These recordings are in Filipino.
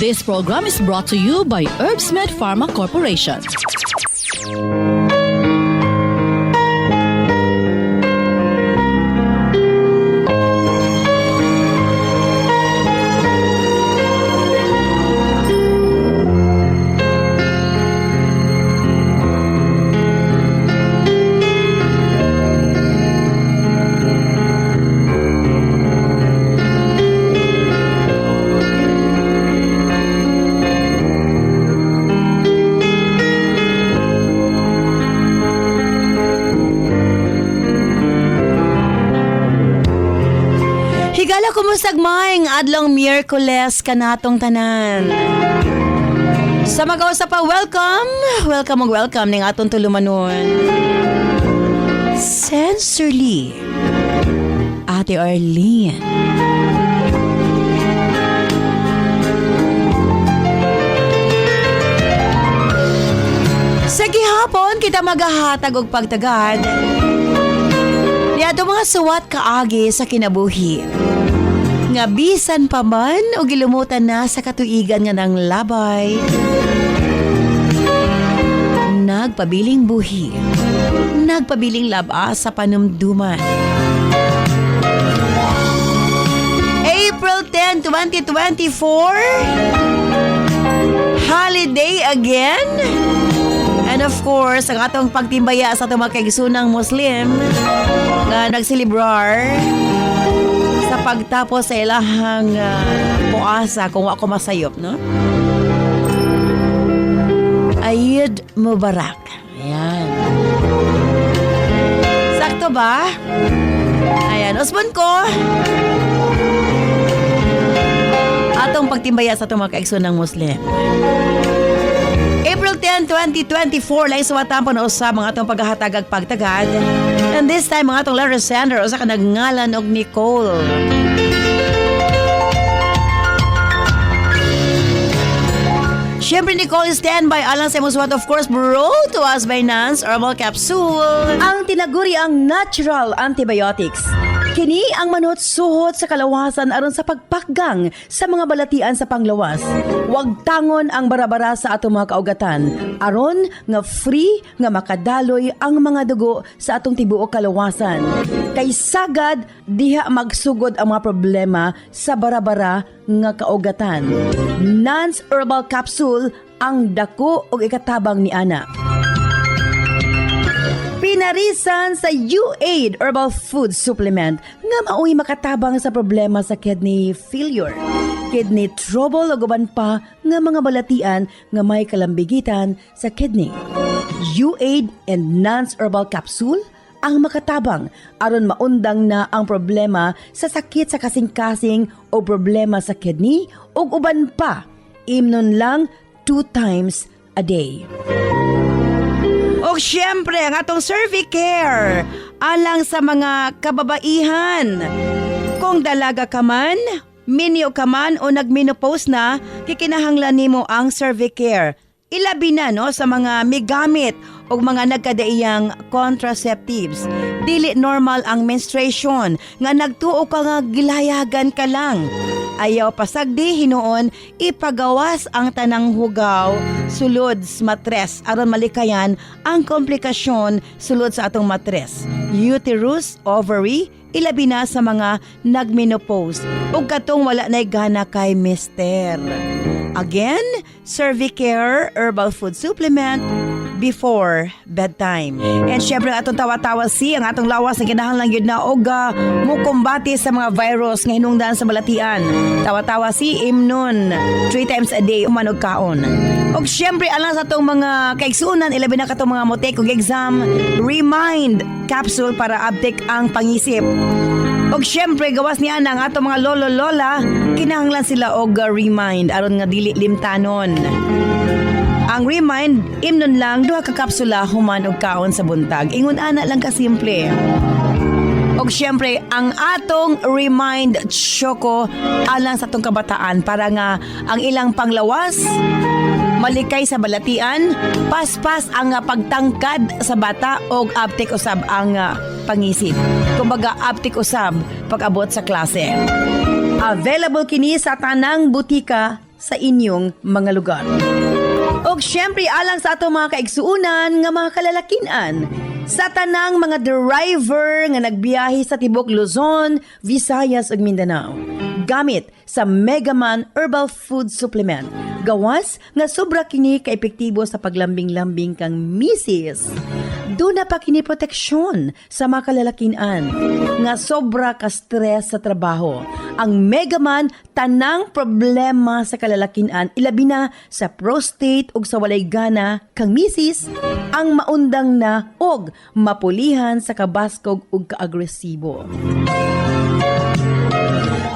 This program is brought to you by Herbsmed Pharma Corporation. Higala kumusag maing adlong Miyerkules kanatong tanan. Sa mag-usap pa, welcome ning atong tulumanon. Sensorly, Ate Arlene. Sa gihapon kita magahatag og pagtagad. Niadto mga suwat kaagi sa kinabuhi. Nga bisan pa man o gilumutan na sa katuigan nga ng labay. Nagpabiling buhi. Nagpabiling laba sa panumduman. April 10, 2024. Holiday again. And of course, ang atong pagtimbaya sa itong mga kaigsunang Muslim na nagsilibrar sa pagtapos sa ilahang puasa kung ako masayop, no? Eid Mubarak. Ayan. Sakto ba? Ayan. Usbon ko. Atong pagtimbaya sa itong mga kaigsunang Muslim. April 10, 2024 lang sa watampo na usab mga atong paghahatagag pagtagad. And this time mga atong letter sender usa ka nagngalan og Nicole. Siyempre Nicole, stand by alang sa imong suwat, of course, brought to us by Nance Herbal Capsule. Ang tinaguri ang natural antibiotics. Kini ang manot suhot sa kalawasan aron sa pagpakgang sa mga balatian sa panglawas. Huwag tangon ang barabara sa atong mga kaugatan aron nga free nga makadaloy ang mga dugo sa atong tibuok kalawasan. Kay sagad diha magsugod ang mga problema sa barabara nga kaugatan. Nance Herbal Capsule ang dako og ikatabang ni ana. Pinarisan sa U-Aid Herbal Food Supplement nga mao'y makatabang sa problema sa kidney failure, kidney trouble o guban pa nga mga balatian nga may kalambigitan sa kidney. U-Aid and Nance Herbal Capsule ang makatabang aron maundang na ang problema sa sakit sa kasing-kasing o problema sa kidney o uban pa. Imnon lang 2 times a day. O siyempre, ang atong Cervicare alang sa mga kababaihan. Kung dalaga ka man, minyo ka man o nagmenopause na, kikinahanglan nimo ang Cervicare. Ilabi na no, sa mga migamit o mga nagkadaiyang contraceptives. Dili normal ang menstruation, nga nagtuo ka nga gilayagan ka lang. Ayaw pasagdi hinuon, ipagawas ang tanang hugaw sulod sa matres aron malikayan ang komplikasyon sulod sa atong matres. Uterus, ovary, ilabi na sa mga nagmenopause ug katong wala nay gana kay mister. Again, Cervicare Herbal Food Supplement before bedtime. And syempre atong tawa-tawa ang atong lawas na kinahanglan gyud na og mukumbati sa mga virus nga hinungdan sa balatian. Tawa-tawa imnon 3 times a day umanog kaon. Og syempre alang sa atong mga kaigsunan ilabi na katong mga motek og exam, Remind capsule para update ang pangisip. Og syempre gawas niya ang atong mga lolo-lola, kinahanglan sila og Remind aron nga dili limtanon. Ang Remind, imnon lang 2 ka kapsula human og kaon sa buntag. Ingon ana lang kasimple. Og syempre, ang atong Remind Choco alang sa atong kabataan para nga ang ilang panglawas malikay sa balatian, paspas ang pagtangkad sa bata og aptik usab ang pangisip. Kumbaga aptik usab pag abot sa klase. Available kini sa tanang butika sa inyong mga lugar. O syempre alang sa atong mga kaigsuunan nga mga kalalakinan, sa tanang mga driver nga nagbiyahe sa tibok Luzon, Visayas ug Mindanao, gamit sa Megaman Herbal Food Supplement. Gawas nga sobra kini kaepektibo sa paglambing-lambing kang misis. Doon na pa kini proteksyon sa mga kalalakinan nga sobra ka stress sa trabaho. Ang Megaman tanang problema sa kalalakinan, ilabi na sa prostate ug sa walay gana kang misis, ang maundang na og mapulihan sa kabaskog ug kaagresibo.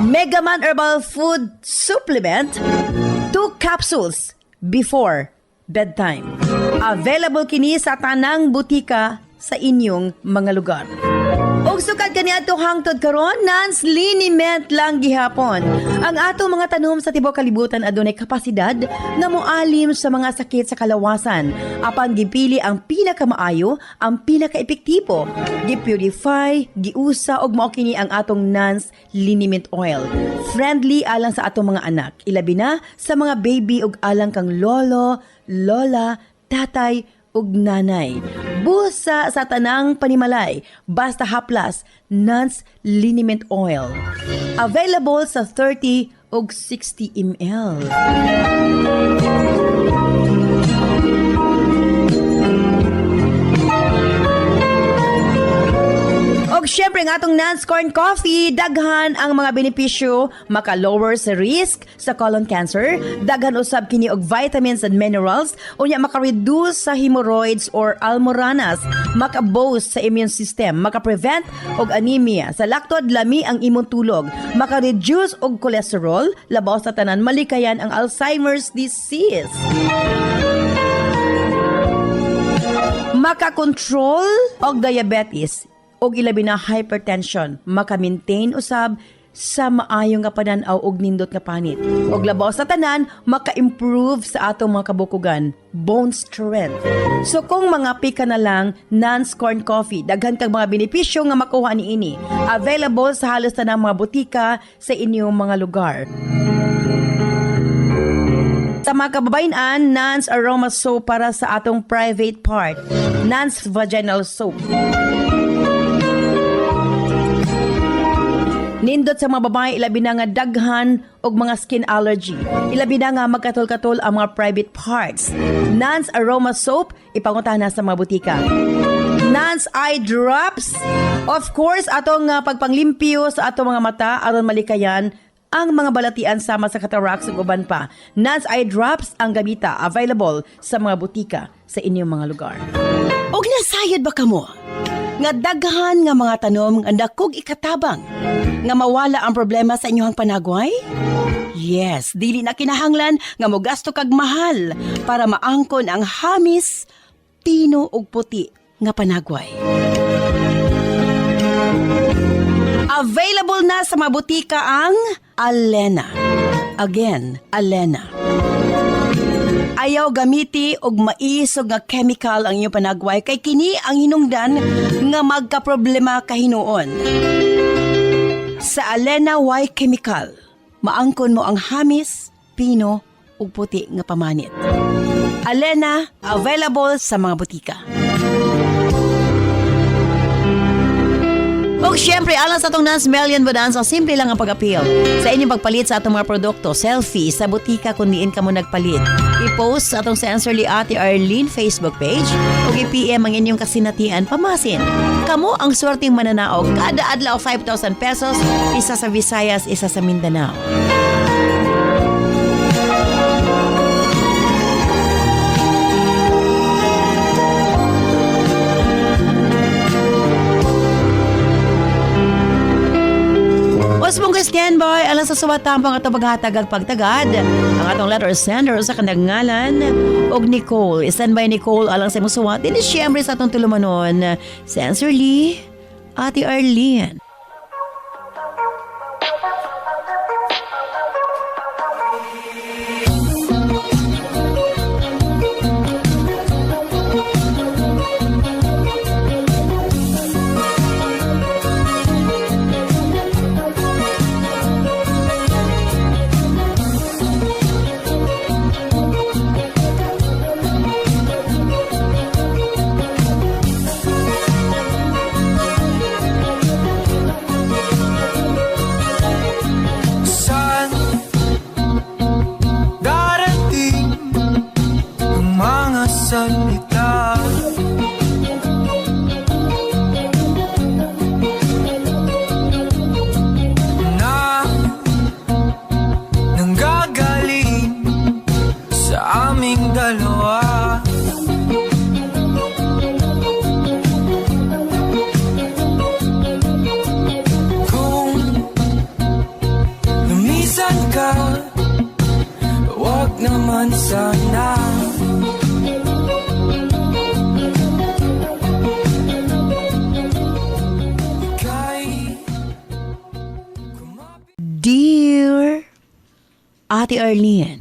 Megaman Herbal Food Supplement, 2 capsules before bedtime. Available kini sa tanang butika sa inyong mga lugar. Og sukad kaniadto hangtod karon, non-liniment lang gihapon. Ang atong mga tanom sa tibuok kalibutan adunay kapasidad nga moalim sa mga sakit sa kalawasan. Apan gipili ang pinakamaayo, ang pinakaepektibo. Gipurify, giusa og mao kini ang atong non-liniment oil. Friendly alang sa atong mga anak, ilabi na sa mga baby ug alang kang lolo, lola, tatay ug nanay. Busa sa tanang panimalay, basta haplas, Nance Liniment Oil. Available sa 30 ug 60 ml. Og syempre ng atong Nance Corn Coffee, daghan ang mga benepisyo, maka-lower sa risk sa colon cancer, daghan usab kini og vitamins and minerals, unya maka-reduce sa hemorrhoids or almoranas, maka-boost sa immune system, maka-prevent og anemia, sa laktod lami ang imong tulog, maka-reduce og cholesterol, labaw sa tanan malikayan ang Alzheimer's disease. Maka-control og diabetes, og ilabi na hypertension, maka-maintain usab sa maayong nga panan-aw og nindot nga panit. Og labaw sa tanan, maka-improve sa atong mga kabukugan, bone strength. So kung mga pika na lang, Nance Corn Coffee, daghan kang mga benepisyo nga makuha niini. Available sa halos tanang mga butika sa inyong mga lugar. Sa mga kababayan, Nance Aroma Soap para sa atong private part, Nance Vaginal Soap. Nindot sa mga babae, ilabi na nga daghan og mga skin allergy. Ilabi na nga magkatol-katol ang mga private parts. Nance Aroma Soap, ipangutana sa mga butika. Nance Eye Drops, of course, atong pagpanglimpyo sa atong mga mata aron malikayan ang mga balatian sama sa cataracts ug uban pa. Nance Eye Drops ang gamita, available sa mga butika sa inyong mga lugar. Og nasayod ba kamo? Nga daghan nga mga tanom nga dakog ikatabang nga mawala ang problema sa inyong panagway? Yes, dili na kinahanglan nga mogasto kag mahal para maangkon ang hamis, tino ug puti nga panagway. Available na sa mga butika ang Alena. Again, Alena. Ayaw gamiti og maisog nga chemical ang inyong panagway kay kini ang hinungdan nga magkaproblema kahinuon. Sa Alena Y Chemical, maangkon mo ang hamis, pino ug puti nga pamanit. Alena, available sa mga butika. O syempre, alang sa itong Nance Melian Bonanza, simple lang ang pag-appeal. Sa inyong pagpalit sa atong mga produkto, selfie sa butika kung diin ka mo nagpalit. I-post sa atong Sensorly Ate Arlene Facebook page o i-PM ang inyong kasinatian pamasin. Kamo ang swerteng mananaog kada adlaw 5,000 pesos, isa sa Visayas, isa sa Mindanao. Osmong standby alang sa suwatampang at paghatagag pagtagad ang atong letter sender sa kandangalan og Nicole. Standby Nicole alang sa musuwat din siyempre sa atong tulumanon. Sensorly, Ate Arlene. man sana. Dear Ate Arlene,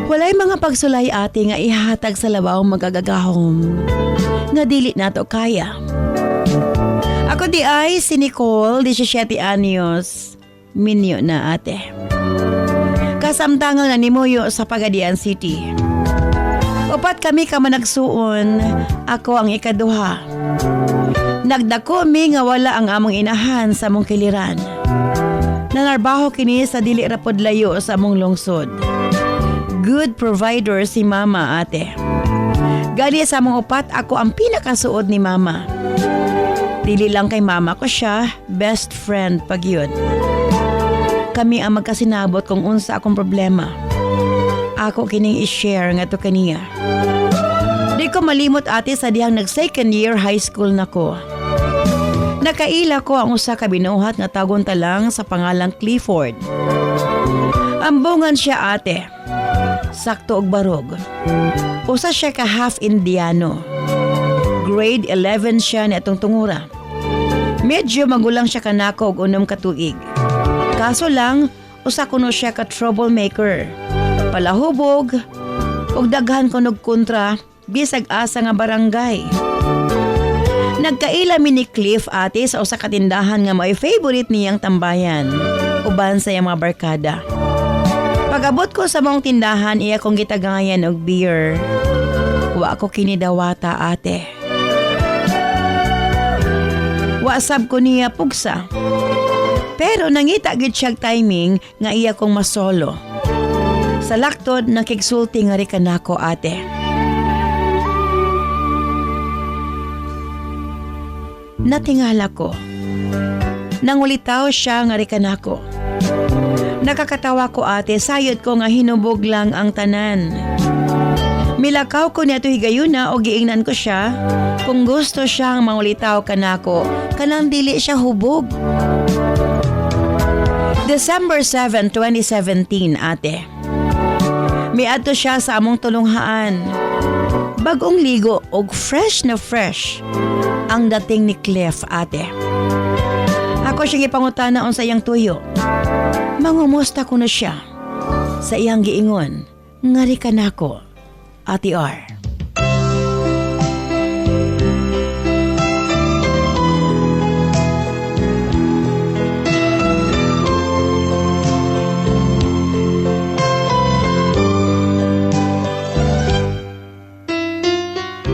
walay mga pagsulay ate nga ihatag sa labaw magagagahom nga dili nato kaya. Ako di ay si Nicole, 17 anyos, minyo na ate. Kasamtangan na nimuyo sa Pagadian City. Upat kami ka managsuon, ako ang ikaduha. Nagdako mi nga wala ang among inahan sa among kiliran. Nanarbaho kini sa dili ra pod layo sa among lungsod. Good provider si mama ate. Gani sa among upat, ako ang pinakasuod ni mama. Dili lang kay mama ko siya, best friend pag yun. Kami ang magkasinabot kung unsa akong problema. Ako kining i-share nga to kaniya. Di ko malimot ate sa dihang nag-second year high school na ko. Nakaila ko ang usa ka binuhat nga tagon talang sa pangalang Clifford. Ambungan siya ate. Sakto og barog. Usa siya ka half Indiano. Grade 11 siya ni atong tungura. Medyo magulang siya kanako og 6 ka tuig. Kaso lang, usa kuno siya ka troublemaker. Palahubog og daghan kunog kontra bisag asa nga barangay. Nagkaila mi ni Cliff ate sa usa ka tindahan nga may favorite niyang tambayan uban sa iyang mga barkada. Pag-abot ko sa mong tindahan, iya kong gitagayan og beer. Wa ko kinidawata ate. Wa sab ko niya pugsa. Pero nangita gid siyag timing nga iya kong masolo. Sa laktod nakigsulti nga ri kanako ate. Natingala ko. Nangulitaw siya nga ri kanako. Nakakatawa ko ate, sayod ko nga hinubog lang ang tanan. Milakaw ko niya to higayuna o giingnan ko siya kung gusto siyang mangulitaw kanako, kanang dili siya hubog. December 7, 2017 ate. Miadto siya sa among tulunghaan. Bagong ligo og fresh na fresh ang dating ni Cliff ate. Ako siya gipangutana unsa iyang tuyo. Mangumusta ko na siya sa iyang giingon, ngari ka nako, Ate R.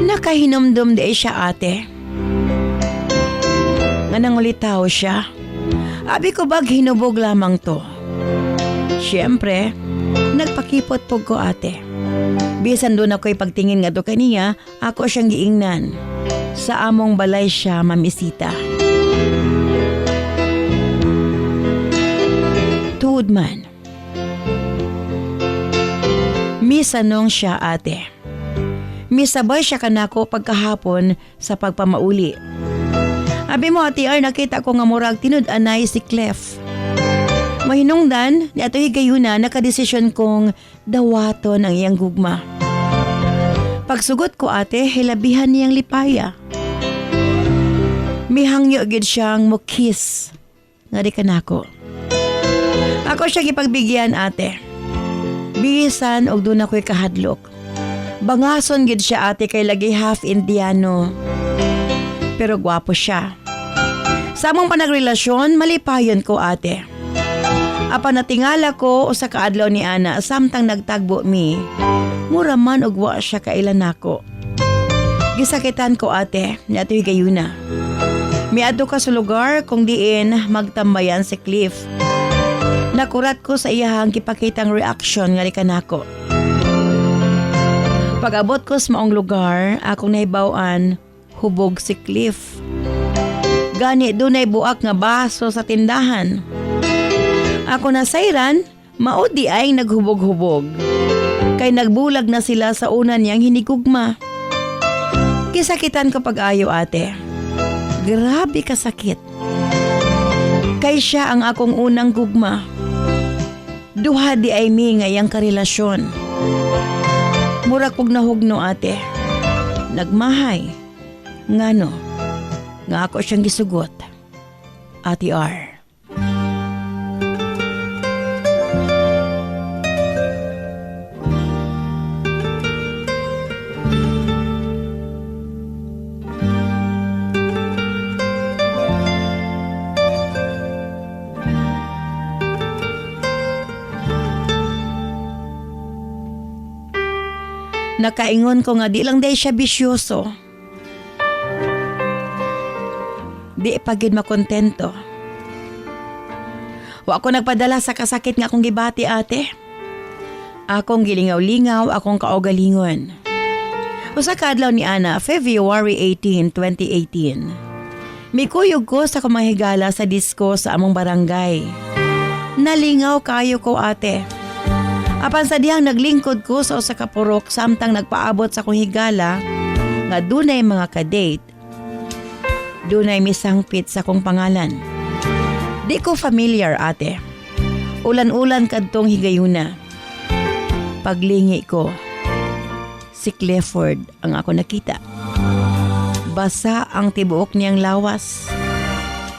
Nakahinumdum di siya ate. Nga nangulitaw siya. Abi ko bag hinubog lamang to. Siyempre, nagpakipot po ko ate. Bisan doon ako'y pagtingin nga do kaniya, ako siyang giingnan. Sa among balay siya mamisita. Tuod man. Misanong siya ate. Misabay siya kanako pagkahapon sa pagpamauli. Abi mo ati ar nakita ko nga murag tinud-anay si Cliff. Mahinungdan, ni ato higayuna nakadesisyon kong dawaton ang iyang gugma. Pagsugot ko ate, hilabihan niyang lipaya. Mihangyo gid siyang mukis. Nga di kanako. Ako siya gipagbigyan ate. Bisan og doon ako'y kahadlok. Bangason gid siya ate kay lagi half Indiano. Pero gwapo siya. Sa among panagrelasyon, malipayon ko ate. Apan natingala ko usa ka adlaw ni ana samtang nagtagbo mi. Mura man og wa siya kailan nako. Gisakitan ko ate, niadto higayuna. Miadto ka sa lugar kung diin magtambayan si Cliff. Nakurat ko sa iyahang gipakitang reaksyon nga kanako. Pag-abot ko sa maong lugar, akong nahibaw-an, hubog si Cliff. Gani dunay buak nga baso sa tindahan. Ako nasayran, maudi ay naghubog-hubog. Kay nagbulag na sila sa una niyang hinigugma. Kisakitan ko pag-ayo ate. Grabe kasakit. Kay siya ang akong unang gugma. Duha di ay mi ngayang karelasyon. Mura kog nahugno ate. Nagmahay. Ngano? Nga ako siyang gisugot. Ate R. Nakaingon ko nga di lang day siya bisyoso. Di pagid makontento. Wa ako nagpadala sa kasakit nga akong gibati ate. Akong gilingaw-lingaw, akong kaugalingon. Usa ka adlaw ni ana, February 18, 2018. Mikuyog ko sa kumahigala sa disko sa among barangay. Nalingaw kayo ko ate. Apan sa dihang naglingkod ko sa usa ka purok samtang nagpaabot sa kong higala nga dunay mga ka-date. Dunay misangpit sa kong pangalan. Di ko familiar ate. Ulan-ulan kadtong higayuna. Paglingi ko, si Clifford ang ako nakita. Basa ang tibuok niyang lawas.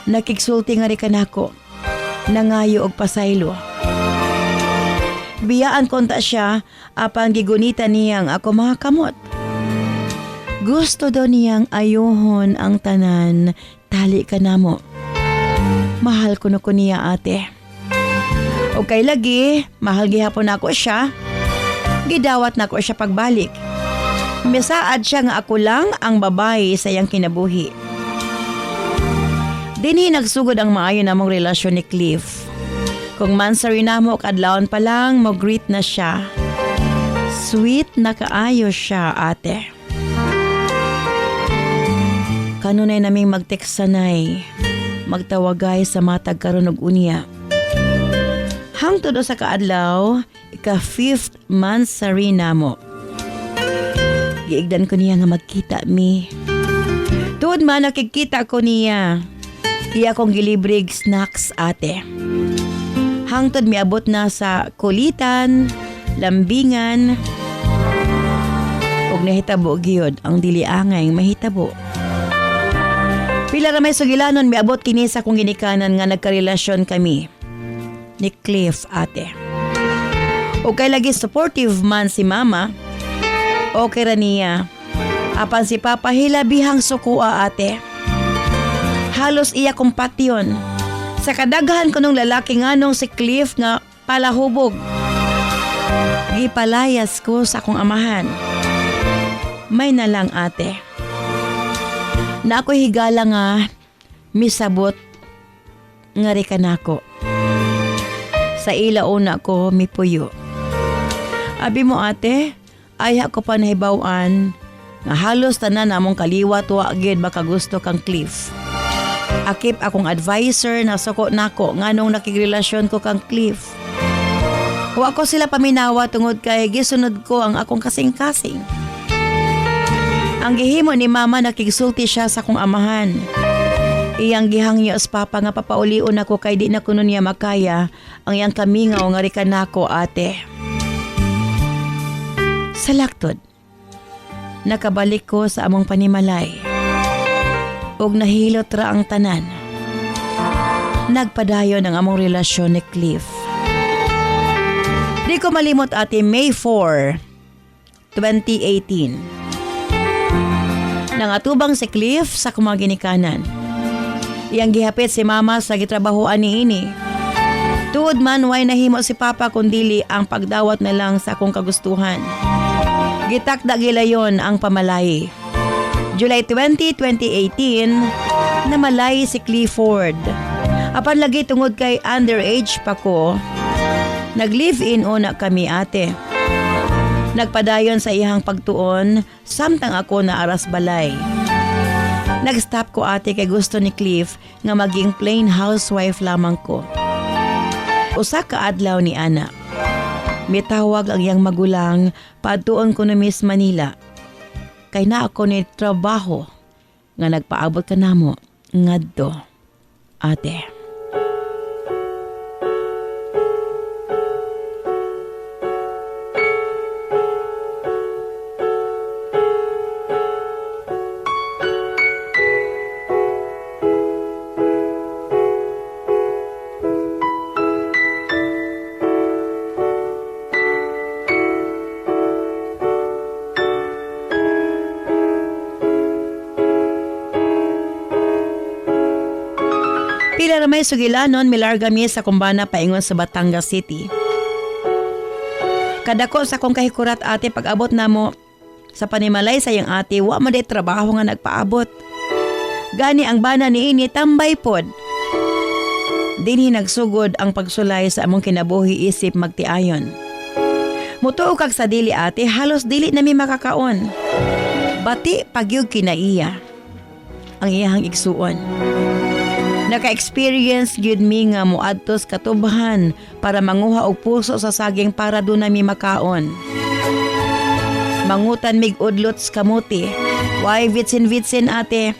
Nakigsulti nga rin kanako. Nangayo og pasaylo. Biyaan konta siya apan gigunita niyang ako mga kamot. Gusto daw niyang ayuhon ang tanan, tali ka namo. Mahal ko niya ate. O kay lagi, mahal gihapon ako siya. Gidawat na ko siya pagbalik. Misaad siya nga ako lang ang babae sa iyang kinabuhi. Dinhi nagsugod ang maayo namong relasyon ni Cliff. Kung mansari na mo kadlawon pa lang, mo-greet na siya. Sweet na kaayo siya, ate. Kanunay naming magteksanay, magtawagay sa matag karon og unya. Hangtod sa kaadlaw, ika-5th mansari na mo. Giigdan ko niya nga magkita mi. Tuod man nakikita ko niya. Iya kong gilibrig snacks, ate. Hangtod miabot na sa kulitan, lambingan, ug nahitabo gyud ang dili angay mahitabo. Pila ra may sugilanon miabot kini sa kong ginikanan nga nagkarelasyon kami ni Cliff, ate. O kay lagi supportive man si mama, okay ra niya. Apan si papa hilabihang sukua, ate. Halos iya kong patyon. Sa kadaghan ko nung lalaki nga nung si Cliff nga palahubog. Gipalayas ko sa akong amahan. May na lang, ate. Na ako'y higala nga misabot nga rika nako. Sa ila una ko mipuyo. Abi mo, ate, aya ko pa nahibawan nga halos tanan namong kaliwat wa gid makagusto kang Cliff. Akip akong advisor na suko nako nganong nakigrelasyon ko kang Cliff. Wa ko sila paminawa tungod kay gisunod ko ang akong kasing-kasing. Ang gihimo ni mama nakigsulti siya sa akong amahan. Iyang gihangyo as papa nga papaulion ako kay di na kuno niya makaya ang iyang kamingaw nga rikan nako, ate. Sa laktod, nakabalik ko sa among panimalay. Og nahilot ra ang tanan. Nagpadayon ang among relasyon ni Cliff. Di ko malimot, ate, May 4, 2018. Nangatubang si Cliff sa kumaginikanan. Iyang gihapit si mama sa gitrabahoan ni ini. Tuod man way nahimo si Papa kundili ang pagdawat na lang sa akong kagustuhan. Gitakda gilayon ang pamalay. July 20, 2018, namalay si Clifford. Apan lagi tungod kay underage pa ko, nag-live-in una kami ate. Nagpadayon sa iyang pagtuon, samtang ako na aras balay. Nag-stop ko ate kay gusto ni Cliff nga maging plain housewife lamang ko. Usa ka adlaw ni ana. Mitawag ang iyang magulang padtuon ko na Miss Manila. Kay na ako ni trabaho nga nagpaabot ka namo ngadto ate. Pila na may sugilanon, milarga mi sa kumbana paingon sa Batangas City. Kadako sa kong kahikurat ate pag-abot na mo sa panimalay sa iyang ate, wa man day trabaho nga nagpaabot. Gani ang bana ni ini tambay pod. Dinhi nagsugod ang pagsulay sa among kinabuhi isip magtiayon. Mutuo kag sa dili ate, halos dili na mi makakaon. Bati pagyug kinaiya ang iyahang igsuon. Naka-experience gyud mi nga moadtos katubhan para manguha og puso sa saging para doon na mi makaon. Mangutan mig udlots kamuti. Why vitsin-vitsin ate?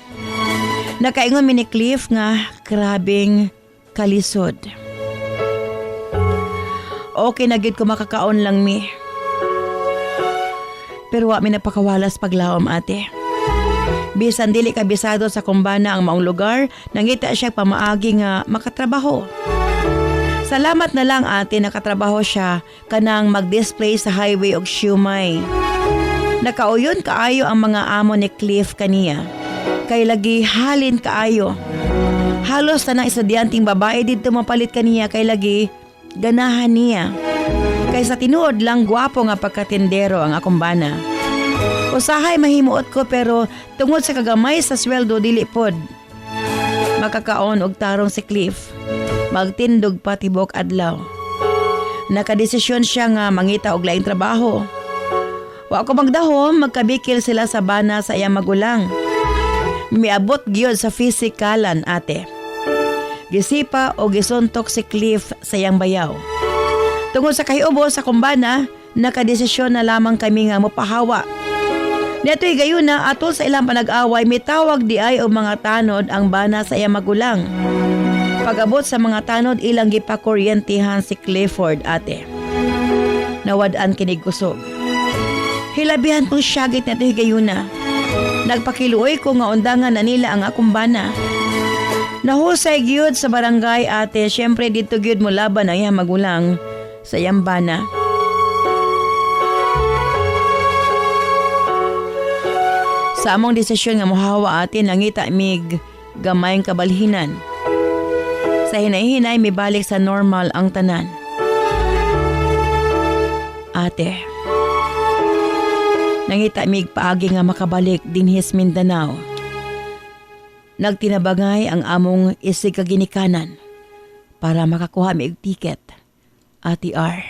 Nakaingon mi ni Cliff nga grabing kalisod. Okay na gyud ko makakaon lang mi. Pero wa mi napakawalas paglaom ate. Bisan dili kabisado sa kumbana ang maong lugar, nangita siya pamaagi nga makatrabaho. Salamat na lang ate nakatrabaho siya kanang mag-display sa highway og siumay. Nakauyon kaayo ang mga amo ni Cliff kaniya. Kay lagi halin kaayo. Halos na ng estudyanteng babae dito mapalit kaniya kay lagi ganahan niya. Kay sa tinuod lang gwapo nga pagkatindero ang akong bana. Usahay mahimuot ko pero tungod sa kagamay sa sweldo dili pod. Makakaon og tarong si Cliff. Magtindog pa tibok adlaw. Nakadesisyon siya nga mangita og laing trabaho. Wa ko magdahom, magkabikil sila sa bana sa iyang magulang. Miabot gyud sa fisikalan ate. Gisipa o gisuntok si Cliff sa iyang bayaw. Tungod sa kahiubo sa kumbana, nakadesisyon na lamang kami nga mopahawa. Nito'y gayuna atol sa ilang panag-away, mitawag di ay o mga tanod ang bana sa iyang magulang. Pag-abot sa mga tanod, ilang gipakuryentihan si Clifford ate. Nawad-an kinig kusog. Hilabihan kong syagit nito'y gayuna. Nagpakiluoy ko nga undangan na nila ang akong bana. Nahusay gyud sa barangay ate, syempre dito gyud mo laban ang iyang magulang sa iyang bana. Sa among desisyon nga mohawa ate, nangita mig gamayng kabalhinan. Sa hinay-hinay mibalik sa normal ang tanan. Ate, nangita mig paagi nga makabalik dinhis Mindanao. Nagtinabangay ang among isig kaginikanan para makakuha mig tiket. Ate R.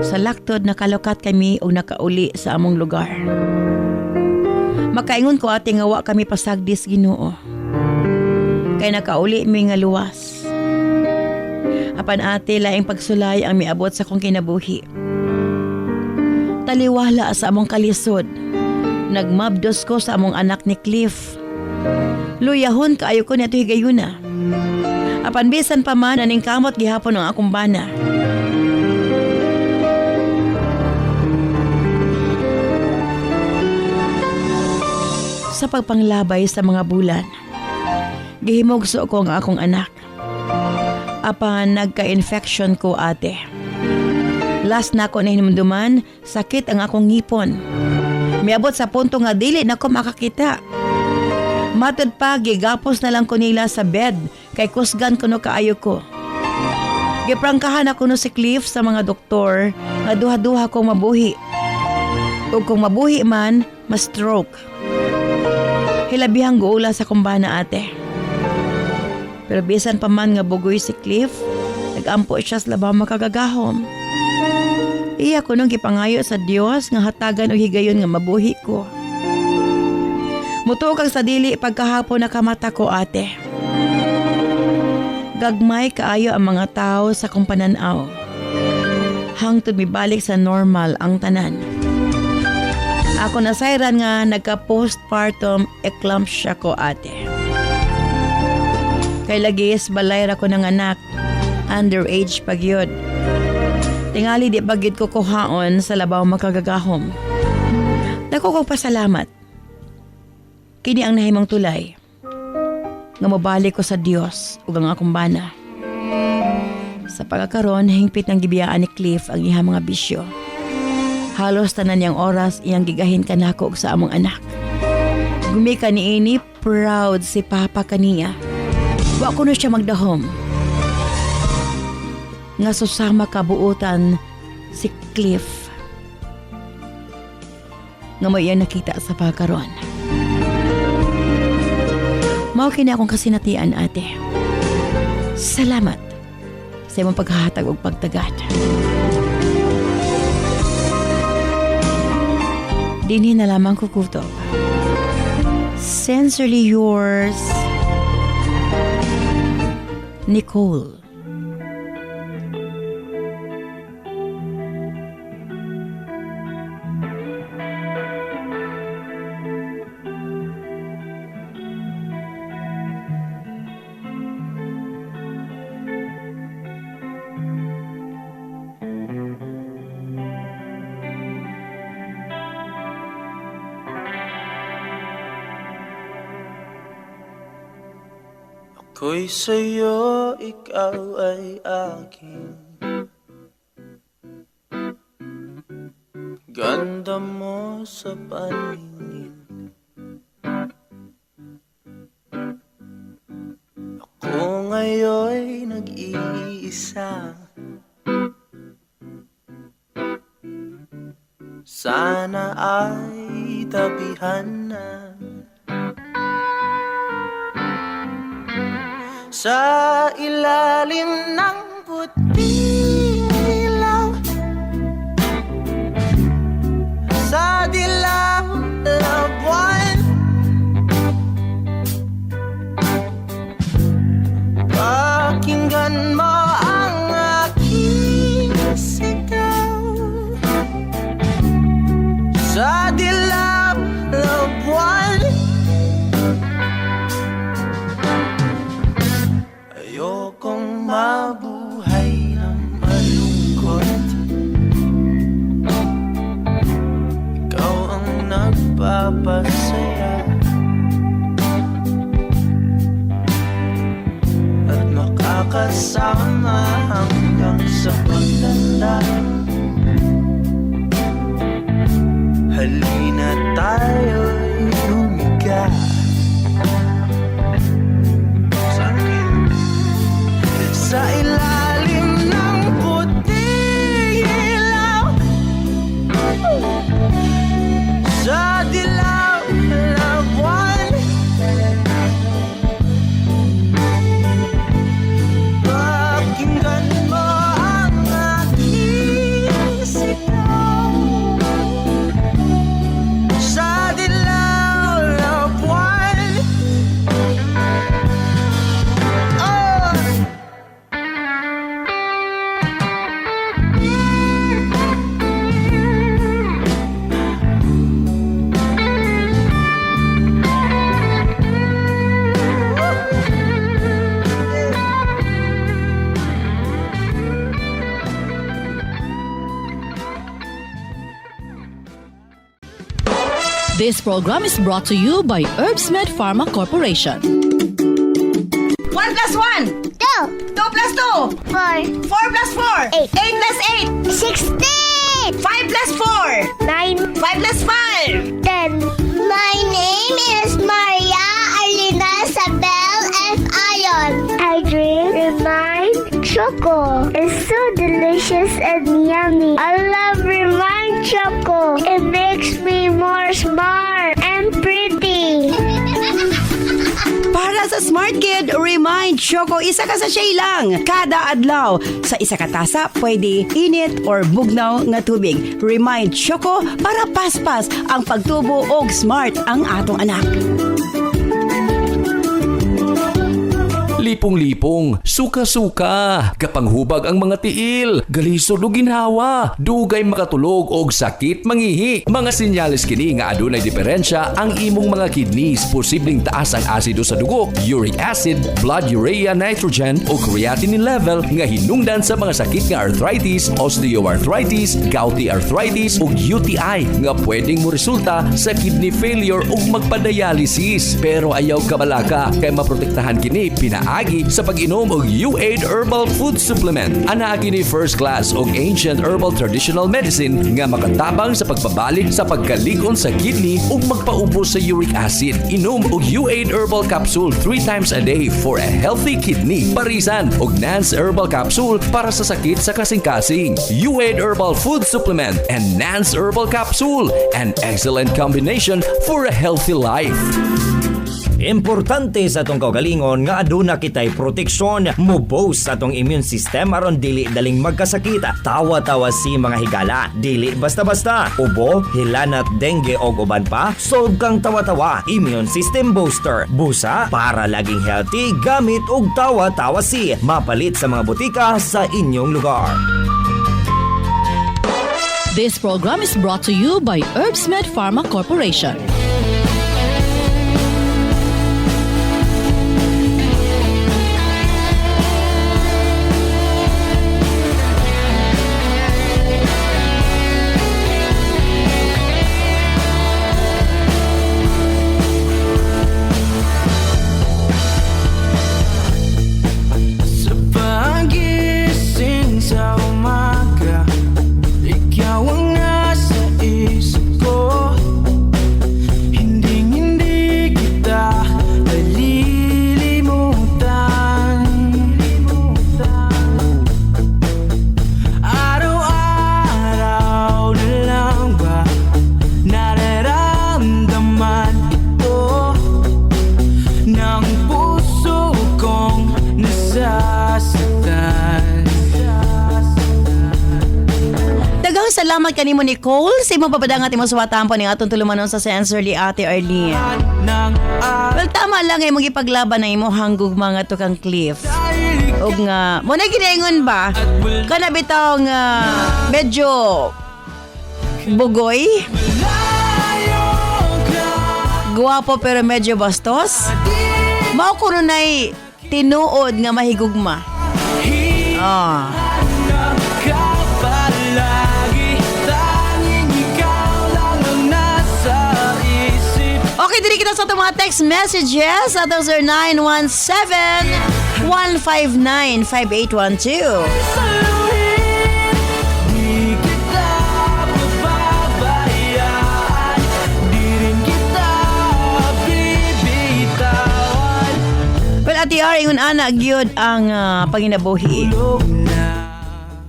Sa laktod nakalukat kami o nakauli sa among lugar. Makaingon ko ate nga wa kami pasagdis Ginoo. Kay nakauli mi nga luwas. Apan ate laing pagsulay ang miabot sa kong kinabuhi. Taliwala sa among kalisod. Nagmabdos ko sa among anak ni Cliff. Luyahon kaayo ko nito'y gayuna. Apan bisan pa man aning kamot gihapon ang akong bana. Sa pagpanglabay sa mga bulan, Gihimugso ko ang akong anak. Apan nagka-infection ko ate. Last na ako na hinumduman, sakit ang akong ngipon. Miabot sa punto nga dili na ko makakita. Matod pa, gigapos na lang ko nila sa bed kay kusgan ko no kaayo ko. Giprangkahan ako no si Cliff sa mga doktor nga duha-duha kong mabuhi. Ug kung mabuhi man, ma-stroke. Hilabihang guula sa kumbana ate. Pero bisan pa man nga bugoy si Cliff, nagampo siya sa labang makagagahom. Iya ko nung gipangayo sa Dios nga hatagan o higayon nga mabuhi ko. Mutuo kang sa dili pagkahapon nakamata ko ate. Gagmay kaayo ang mga tao sa kong pananaw. Hangtod mibalik sa normal ang tanan. Ako nasayran nga nagka-postpartum eclampsia ko ate. Kay lagis balay ra ko ng anak, underage pagyod. Tingali di pagyod ko kuhaon sa labaw makagagahom. Dako ko pasalamat. Kini ang nahimong tulay. Nga mabalik ko sa Dios ug ang akong bana. Sa pagkakaroon, hingpit ng gibiyaan ni Cliff ang iyang mga bisyo. Halos tanan niyang oras iyang gigahin kanako og sa among anak. Gumika niini, proud si Papa kaniya. Wa ko na siya magdahom. Nga susama kabuutan si Cliff. Nga mo iya nakita sa pagkaroon. Mao kini akong kasinatian ate. Salamat sa imong paghahatag og pagtagad. Dinhi na lamang kukutob. Sincerely yours, Nicole. Ako'y sa'yo, ikaw ay akin. Ganda mo sa paningin. Ako ngayon'y nag-iisa. Sana ay tabihan na. Sa ilalim ng puting ilaw, sa dilaw na buwan, pakinggan mo ang aking sigaw. Sa dilaw na buwan, ayokong mabuhay ng malungkot. Ikaw ang nagpapasaya at makakasama hanggang sa pagtanda. Halina tayo'y humiga. Sa ilalim ng puting ilaw, sa dilaw na buwan, pakinggan mo ang aking sigaw. Sa dilaw na buwan, This program is brought to you by Herbsmed Pharma Corporation. 1 plus 1. 2, 2 plus 2. 4, 4 plus 4. 8. 8 plus 8. 16, 5 plus 4. 9, 5 plus 5. 10. My name is Maria Arlina Sabel F. Ayon. I drink Remind Choco. It's so delicious and yummy. I love Remind Choco. It makes me more smart and pretty. Para sa Smart Kid, Remind Choco, isa ka sa shay lang. Kada adlaw, sa isa ka tasa, pwede init or bugnaw nga tubig. Remind Choco para paspas ang pagtubo og smart ang atong anak. Lipong-lipong, suka-suka, kapanghubag ang mga tiil, galisod o ginhawa, dugay makatulog og sakit mangihi. Mga sinyalis kini nga adunay diferensya ang imong mga kidneys, posibleng taas ang asido sa dugo, uric acid, blood urea nitrogen o creatinine level nga hinungdan sa mga sakit nga arthritis, osteoarthritis, gouty arthritis ug UTI nga pwedeng mo resulta sa kidney failure ug magpa-dialysis. Pero ayaw kabalaka kay maprotektahan kini pinaagi sa pag-inom og U8 Herbal Food Supplement. Ana kini first class og ancient herbal traditional medicine nga makatabang sa pagbabalik sa pagkalig-on sa kidney ug magpaubos sa uric acid. Inom og U8 Herbal Capsule 3 times a day for a healthy kidney. Parisan og Nance Herbal Capsule para sa sakit sa kasing-kasing. U8 Herbal Food Supplement and Nance Herbal Capsule, an excellent combination for a healthy life. Importante sa atong kaugalingon nga aduna kitay proteksyon, mo-boost sa atong immune system aron dili daling magkasakit. Tawa-tawa si mga higala, dili basta-basta. Ubo, hilanat, dengue og uban pa, solve kang tawa-tawa. Immune system booster. Busa para laging healthy gamit og tawa-tawa si. Mapalit sa mga butika sa inyong lugar. This program is brought to you by Herbsmed Pharma Corporation. Sa pagising sa umaga, ikaw ang nasa isip ko. Hindi kita nalilimutan. Araw-araw na lang ba nararamdaman ito ng puso kong nasasaktan. Daghang salamat kanimo Nicole sa imong papadangat imong suwatampo ning atong tulumanon sa Sensorly Ate Arlene. Nang Well, tama lang ay mong ipaglaban ang imong hanggug mga tukang cliff. Og nga, mo na ginaingon ba? Kana bitaw nga medyo bugoy, guwapo pero medyo bastos. Mao ko nunay tinuod nga mahigugma. Ah. kapalagi, tanging ikaw lang ang nasa isip. Okay, dili kita sa itong mga text messages at 0917-159-5812. Saluhin, di kita pababayaan, di rin kita bibitawan. Well, Ate R, ingon ana, gyud ang panginabuhi. Tulog na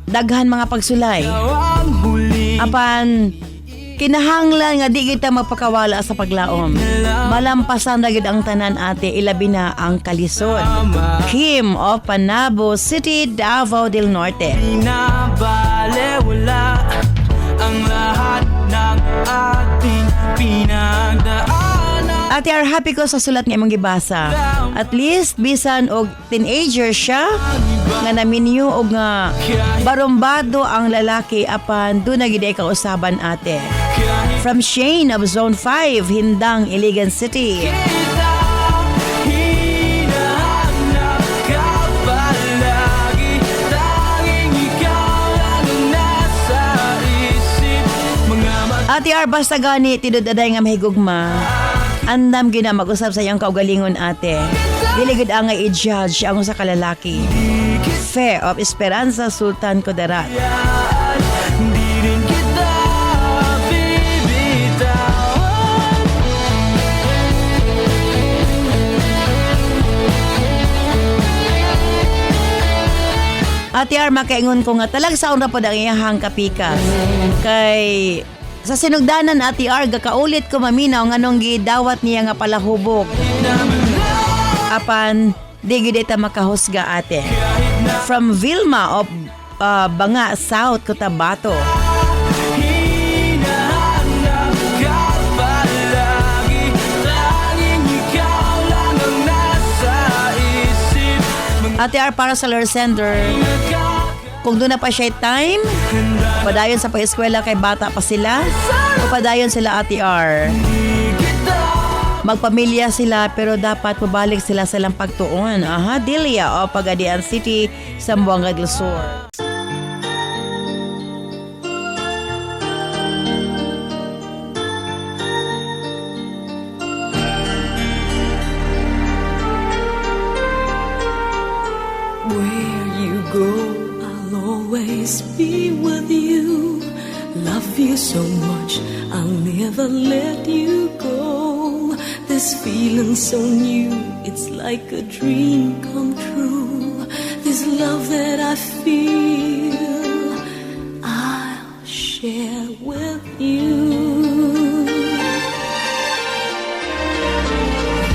Daghan mga pagsulay. ang huli. Apan, kinahanglan nga di kita magpakawala sa paglaom. Malampasan na gyud ang tanan ate, ilabi na ang kalisod. Kim of Panabo City, Davao del Norte. Pinabalewala ang lahat ng ating pinagdaanan. Ate R, happy ko sa sulat nga imong gibasa. At least, bisan og teenager siya, nga naminyo og nga barumbado ang lalaki apan doon na gid ay kausaban ate. From Shane of Zone 5, Hindang, Iligan City. Kita hinahanap ka palagi, tanging ikaw lang ang nasa isip. Mga Ate R, basta gani tidud aday nga mahigugma. Andam gyud na mag-usab sa iyang kaugalingon ate. mata Dili gud ang i-judge ang usa ka lalaki. Fe of Esperanza Sultan Kudarat. Di rin kita bibitawan. Ate Ar, makaingon ko nga talag sa una po ang iyahang kapikas. Kay sa sinugdanan Ate Ar, gakaulit ko maminaw nga nung gidawat niya nga palahubog. Apan, di gid ta makahusga ate. From Vilma of Banga, South Cotabato. Hinahanap ka palagi, tanging ikaw lang ang nasa isip. Ate R, para sa lure sender, kung doon na pa siya time, padayon sa pag-eskwela kay bata pa sila, o padayon sila Ate R. Magpamilya sila pero dapat pabalik sila sa lang pagtuon. Aha, Delia o Pagadian City, Zamboanga del Sur. Where you go, I'll always be with you. Love you so much, I'll never let you go. This feeling so new, it's like a dream come true. This love that I feel, I'll share with you.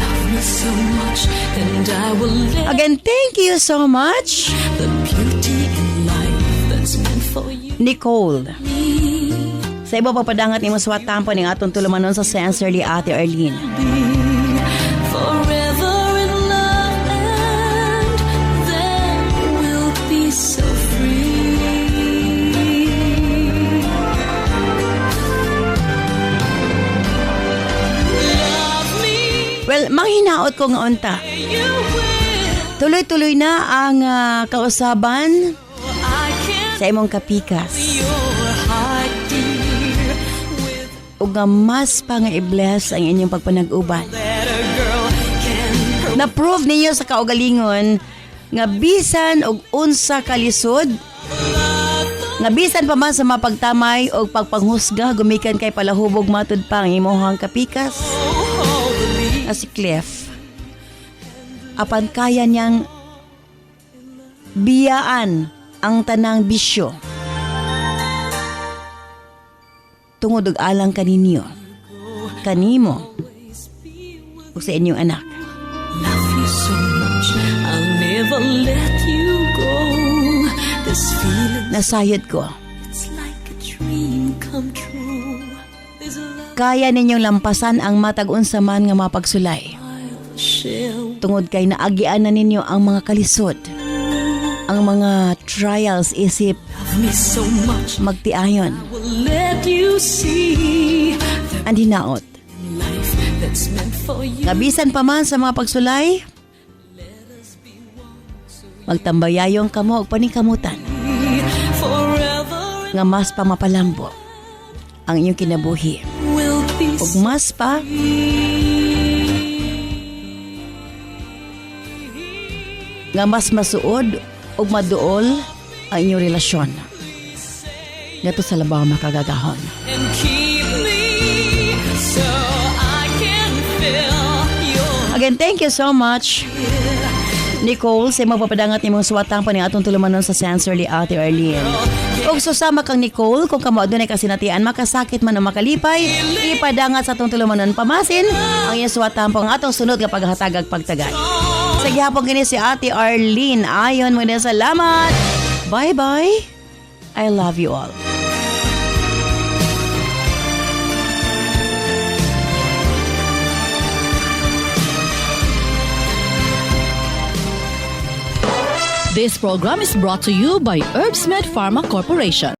Love me so much, and I will let Again, thank you so much, the beauty in life that's meant for you. Nicole. Sa iba pa padangat ni Maswat Tampo ng atong tulumanon sa Sincerely Ate Arlene. Forever in love, and then we'll be so free. Love me, Well, manghinaot ko nga unta. you will. Tuloy-tuloy na ang kausaban I can't sa imong kapikas. your heart, dear, with Ug nga mas pa nga i-bless ang inyong pagpanag-uban. that a girl can. Na-prove ninyo sa kaugalingon nga bisan og unsa kalisod, nga bisan pa man sa mapagtamay o pagpanghusga gumikan kay palahubog matud pa ang imong kapikas. Na si Clef. Apan kaya niyang biyaan ang tanang bisyo. Tungod og alang kaninyo, kanimo, ug sa inyong anak. Love you so much, I'll never let you go. This feeling, Nasayod ko, it's like a dream come true. This love kaya ninyong lampasan ang matag unsa man nga mapagsulay. I'll share. Tungod kay naagian na ninyo ang mga kalisod, ang mga trials isip Love me so much, magtiayon, will let you see ang hinaot. life that's meant for you. Kabisan pa man sa mga pagsulay, magtambayayong kamo og paningkamutan Forever nga mas pa mapalambo ang inyong kinabuhi will be ug mas pa nga mas masuod ug maduol ang inyong relasyon. Gato sa labaw makagagahon. and keep me so I can feel your Again, thank you so much, Nicole, sa mapapadangat ni mong suwatang pa ni atong tulumanon sa Sincerely Ate Arlene. Kung susama kang Nicole, kung kamo adunay kasinatian, makasakit man o makalipay, ipadangat sa atong tulumanon pamasin, ang iyong suwatang po ang atong sunod nga paghatagag pagtagay. Sa gihapon gini si Ate Arlene, ayon mo na salamat. Bye-bye. I love you all. This program is brought to you by Herbsmed Pharma Corporation.